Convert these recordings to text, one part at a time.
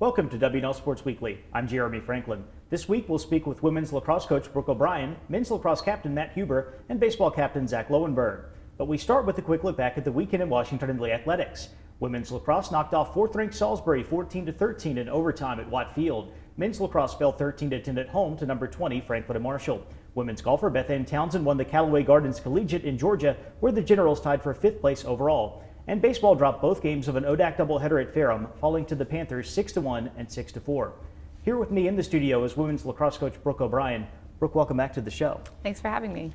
Welcome to WNL Sports Weekly. I'm Jeremy Franklin. This week we'll speak with women's lacrosse coach Brooke O'Brien, men's lacrosse captain Matt Huber, and baseball captain Zach Loewenberg. But we start with a quick look back at the weekend in Washington in the athletics. Women's lacrosse knocked off 4th-ranked Salisbury 14-13 in overtime at Watt Field. Men's lacrosse fell 13-10 at home to number 20 Franklin and Marshall. Women's golfer Beth Ann Townsend won the Callaway Gardens Collegiate in Georgia, where the Generals tied for 5th place overall. And baseball dropped both games of an ODAC doubleheader at Ferrum, falling to the Panthers 6-1 and 6-4. Here with me in the studio is women's lacrosse coach Brooke O'Brien. Brooke, welcome back to the show. Thanks for having me.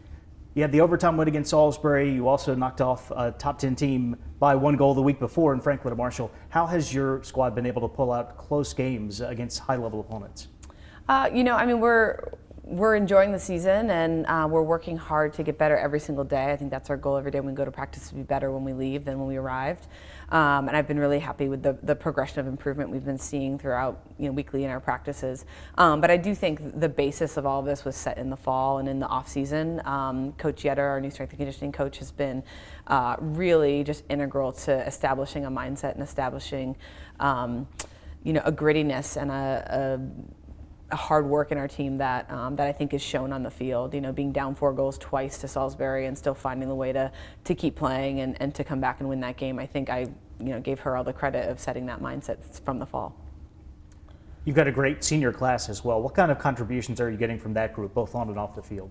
You had the overtime win against Salisbury. You also knocked off a top 10 team by 1 goal the week before in Franklin and Marshall. How has your squad been able to pull out close games against high-level opponents? We're enjoying the season, and we're working hard to get better every single day. I think that's our goal every day when we go to practice, to be better when we leave than when we arrived. And I've been really happy with the progression of improvement we've been seeing throughout, weekly in our practices. But I do think the basis of all of this was set in the fall and in the off season. Coach Yetter, our new strength and conditioning coach, has been really just integral to establishing a mindset and establishing, a grittiness and a hard work in our team that I think is shown on the field. Being down 4 goals twice to Salisbury and still finding the way to keep playing and to come back and win that game. I think I gave her all the credit of setting that mindset from the fall. You've got a great senior class as well. What kind of contributions are you getting from that group, both on and off the field?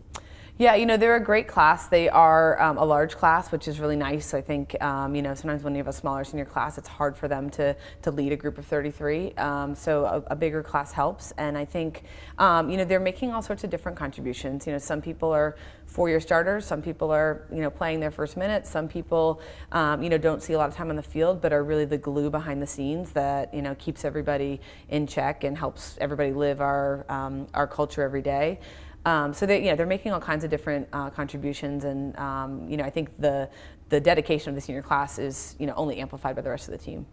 Yeah, they're a great class. They are a large class, which is really nice. I think, sometimes when you have a smaller senior class, it's hard for them to lead a group of 33. So a bigger class helps. And I think, they're making all sorts of different contributions. Some people are 4-year starters. Some people are, playing their first minute. Some people, don't see a lot of time on the field, but are really the glue behind the scenes that, keeps everybody in check and helps everybody live our culture every day. So they're making all kinds of different contributions, and I think the dedication of the senior class is only amplified by the rest of the team.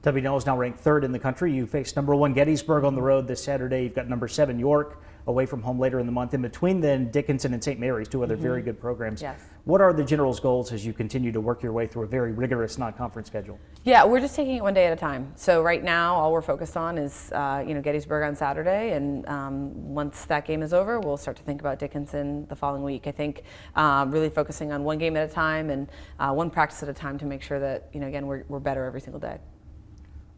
WNL is now ranked 3rd in the country. You face number 1 Gettysburg on the road this Saturday. You've got number 7 York away from home later in the month. In between then, Dickinson and St. Mary's, 2 other very good programs. Yes. What are the Generals' goals as you continue to work your way through a very rigorous non-conference schedule? Yeah, we're just taking it one day at a time. So right now, all we're focused on is Gettysburg on Saturday, and once that game is over, we'll start to think about Dickinson the following week. I think really focusing on one game at a time and one practice at a time to make sure that again we're better every single day.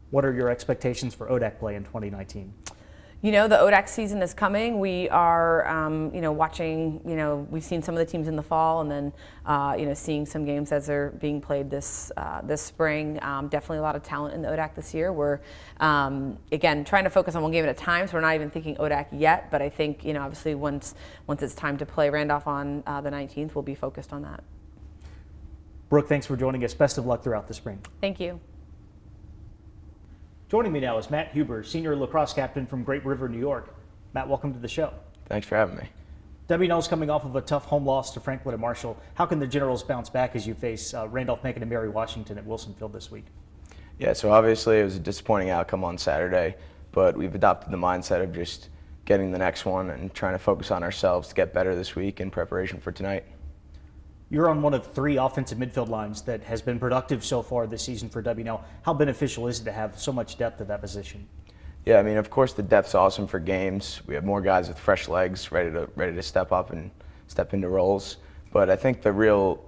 What are your expectations for ODAC play in 2019? The ODAC season is coming. We are, watching, we've seen some of the teams in the fall, and then, seeing some games as they're being played this spring. Definitely a lot of talent in the ODAC this year. We're, again, trying to focus on one game at a time, so we're not even thinking ODAC yet, but I think, obviously once it's time to play Randolph on the 19th, we'll be focused on that. Brooke, thanks for joining us. Best of luck throughout the spring. Thank you. Joining me now is Matt Huber, senior lacrosse captain from Great River, New York. Matt, welcome to the show. Thanks for having me. WNL's coming off of a tough home loss to Franklin and Marshall. How can the Generals bounce back as you face Randolph-Macon and Mary Washington at Wilson Field this week? Yeah, so obviously it was a disappointing outcome on Saturday, but we've adopted the mindset of just getting the next one and trying to focus on ourselves to get better this week in preparation for tonight. You're on one of 3 offensive midfield lines that has been productive so far this season for WNL. How beneficial is it to have so much depth at that position? Yeah, of course the depth's awesome for games. We have more guys with fresh legs ready to step up and step into roles. But I think the real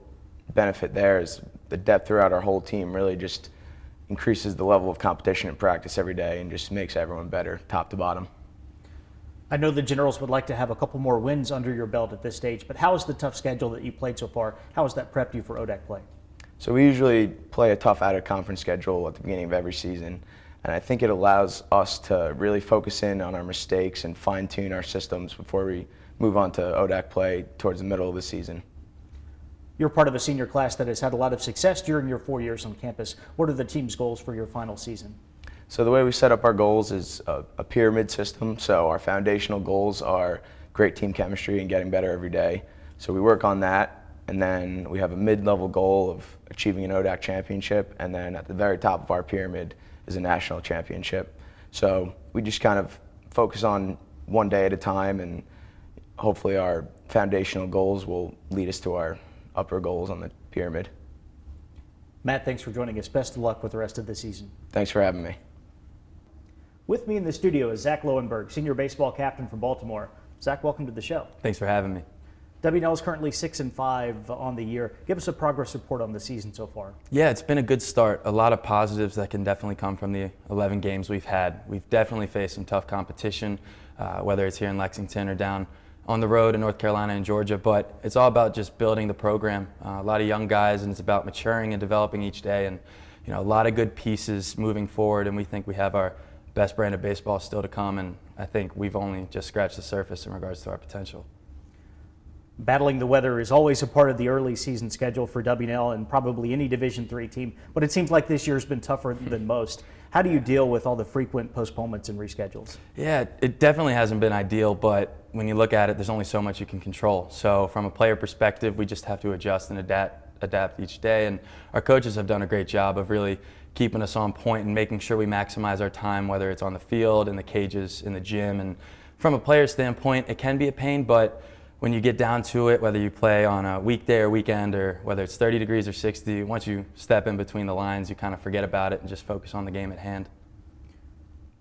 benefit there is the depth throughout our whole team really just increases the level of competition in practice every day and just makes everyone better, top to bottom. I know the Generals would like to have a couple more wins under your belt at this stage, but how is the tough schedule that you played so far? How has that prepped you for ODAC play? So we usually play a tough out-of-conference schedule at the beginning of every season, and I think it allows us to really focus in on our mistakes and fine-tune our systems before we move on to ODAC play towards the middle of the season. You're part of a senior class that has had a lot of success during your 4 years on campus. What are the team's goals for your final season? So the way we set up our goals is a pyramid system. So our foundational goals are great team chemistry and getting better every day. So we work on that, and then we have a mid-level goal of achieving an ODAC championship, and then at the very top of our pyramid is a national championship. So we just kind of focus on one day at a time, and hopefully our foundational goals will lead us to our upper goals on the pyramid. Matt, thanks for joining us. Best of luck with the rest of the season. Thanks for having me. With me in the studio is Zach Loewenberg, senior baseball captain from Baltimore. Zach, welcome to the show. Thanks for having me. WNL is currently 6-5 on the year. Give us a progress report on the season so far. Yeah, it's been a good start. A lot of positives that can definitely come from the 11 games we've had. We've definitely faced some tough competition, whether it's here in Lexington or down on the road in North Carolina and Georgia, but it's all about just building the program. A lot of young guys, and it's about maturing and developing each day, and a lot of good pieces moving forward, and we think we have our best brand of baseball still to come, and I think we've only just scratched the surface in regards to our potential. Battling the weather is always a part of the early season schedule for WNL and probably any Division III team, but it seems like this year's been tougher than most. How do you deal with all the frequent postponements and reschedules? Yeah, it definitely hasn't been ideal, but when you look at it, there's only so much you can control. So from a player perspective, we just have to adjust and adapt each day, and our coaches have done a great job of really keeping us on point and making sure we maximize our time, whether it's on the field, in the cages, in the gym. And from a player standpoint, it can be a pain, but when you get down to it, whether you play on a weekday or weekend, or whether it's 30 degrees or 60, once you step in between the lines, you kind of forget about it and just focus on the game at hand.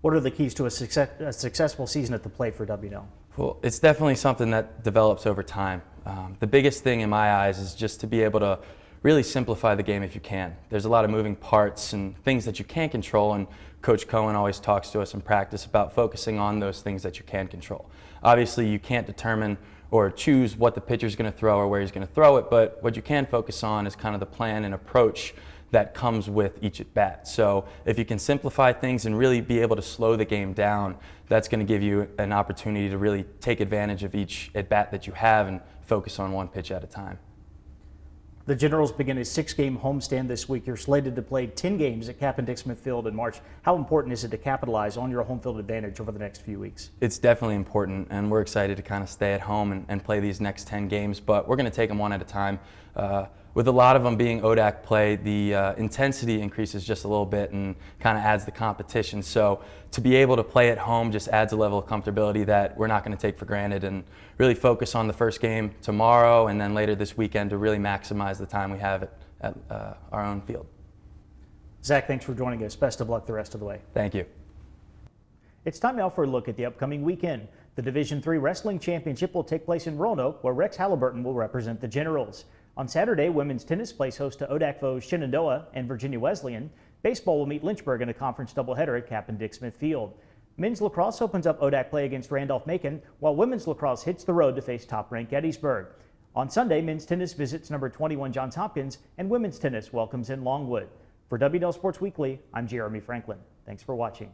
What are the keys to a successful season at the plate for WNL? Well, it's definitely something that develops over time. The biggest thing in my eyes is just to be able to really simplify the game if you can. There's a lot of moving parts and things that you can't control, and Coach Cohen always talks to us in practice about focusing on those things that you can control. Obviously, you can't determine or choose what the pitcher's going to throw or where he's going to throw it, but what you can focus on is kind of the plan and approach that comes with each at bat. So if you can simplify things and really be able to slow the game down, that's going to give you an opportunity to really take advantage of each at bat that you have and focus on one pitch at a time. The Generals begin a 6-game homestand this week. You're slated to play 10 games at Captain-Dick-Smith Field in March. How important is it to capitalize on your home field advantage over the next few weeks? It's definitely important, and we're excited to kind of stay at home and play these next 10 games, but we're going to take them one at a time. With a lot of them being ODAC play, the intensity increases just a little bit and kind of adds the competition. So to be able to play at home just adds a level of comfortability that we're not going to take for granted, and really focus on the first game tomorrow and then later this weekend to really maximize the time we have at our own field. Zach, thanks for joining us. Best of luck the rest of the way. Thank you. It's time now for a look at the upcoming weekend. The Division III Wrestling Championship will take place in Roanoke, where Rex Halliburton will represent the Generals. On Saturday, women's tennis plays host to ODAC foes Shenandoah and Virginia Wesleyan. Baseball will meet Lynchburg in a conference doubleheader at Captain-Dick-Smith Field. Men's lacrosse opens up ODAC play against Randolph-Macon, while women's lacrosse hits the road to face top-ranked Gettysburg. On Sunday, men's tennis visits number 21 Johns Hopkins, and women's tennis welcomes in Longwood. For WNL Sports Weekly, I'm Jeremy Franklin. Thanks for watching.